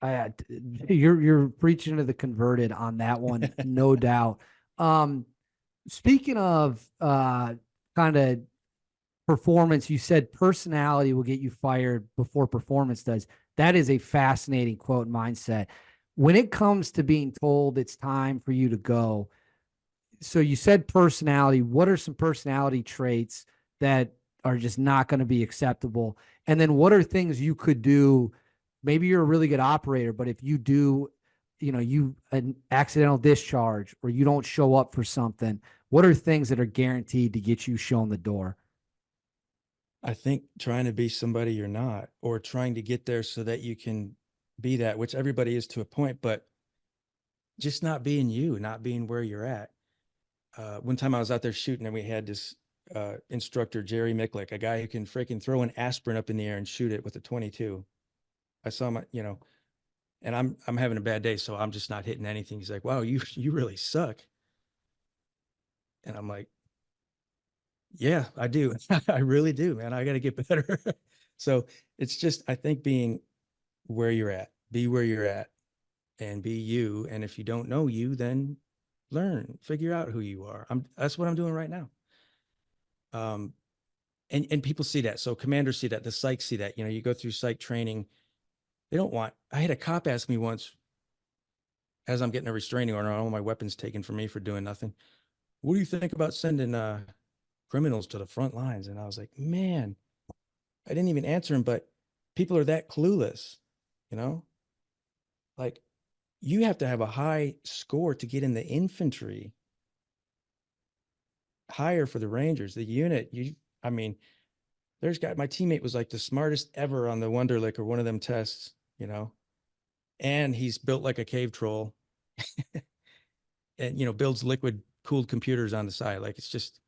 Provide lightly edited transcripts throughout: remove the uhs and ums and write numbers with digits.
I, you're preaching to the converted on that one, no doubt. Um, Speaking of kind of performance, you said personality will get you fired before performance does. That is a fascinating quote and mindset. When it comes to being told it's time for you to go, so you said personality. What are some personality traits that are just not going to be acceptable? And then what are things you could do? Maybe you're a really good operator, but if you do, you an accidental discharge or you don't show up for something, what are things that are guaranteed to get you shown the door? I think trying to be somebody you're not, or trying to get there so that you can be that, which everybody is to a point, but just not being you, not being where you're at. One time I was out there shooting and we had this instructor, Jerry Micklick, a guy who can freaking throw an aspirin up in the air and shoot it with a 22. I saw him, and I'm having a bad day, so I'm just not hitting anything. He's like, "Wow, you really suck." And I'm like, "Yeah, I do. I really do, man. I got to get better." So it's just, I think, being where you're at, be where you're at, and be you. And if you don't know you, then learn, figure out who you are. That's what I'm doing right now. Um, and people see that. So commanders see that. The psych see that. You go through psych training. They don't want. I had a cop ask me once, as I'm getting a restraining order on all my weapons taken from me for doing nothing. What do you think about sending criminals to the front lines? And I was like, man, I didn't even answer him, but people are that clueless, you know? Like, you have to have a high score to get in the infantry, higher for the Rangers. The unit, I mean, my teammate was like the smartest ever on the Wonderlic or one of them tests, and he's built like a cave troll and, builds liquid cooled computers on the side. Like, it's just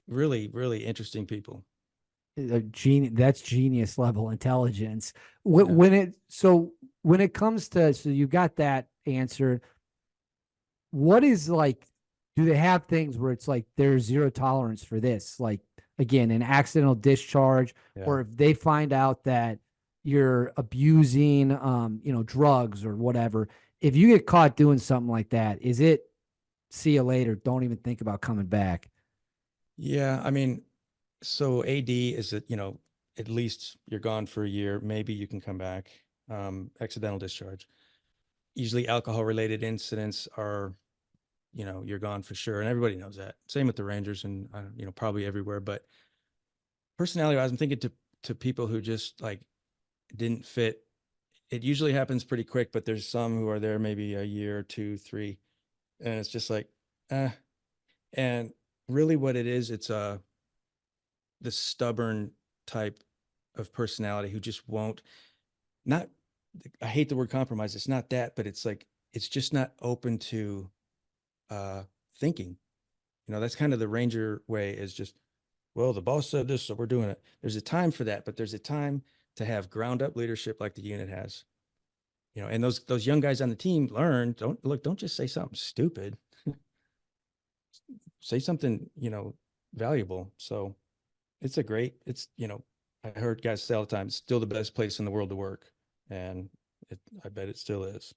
really, really interesting people. That's genius level intelligence. Yeah. When it comes to, so you got that answered. What is like, do they have things where it's like there's zero tolerance for this? Like, again, an accidental discharge, Yeah. or if they find out that you're abusing, drugs or whatever, if you get caught doing something like that, is it see you later? Don't even think about coming back. Yeah. I mean, so AD is that, at least you're gone for a year. Maybe you can come back. Accidental discharge. Usually alcohol related incidents are, you're gone for sure. And everybody knows that. Same with the Rangers and, probably everywhere. But personality wise, I'm thinking to people who just like didn't fit. It usually happens pretty quick, but there's some who are there maybe a year, two, three. And it's just like, eh. And really what it is, it's the stubborn type of personality who just won't, not, I hate the word compromise. It's not that, but it's like, it's just not open to uh, thinking. That's kind of the Ranger way, is just, well, the boss said this, so we're doing it. There's a time for that, but there's a time to have ground up leadership like the unit has. And those young guys on the team learn, don't just say something stupid. Say something, valuable. So I heard guys say all the time, it's still the best place in the world to work. And I bet it still is.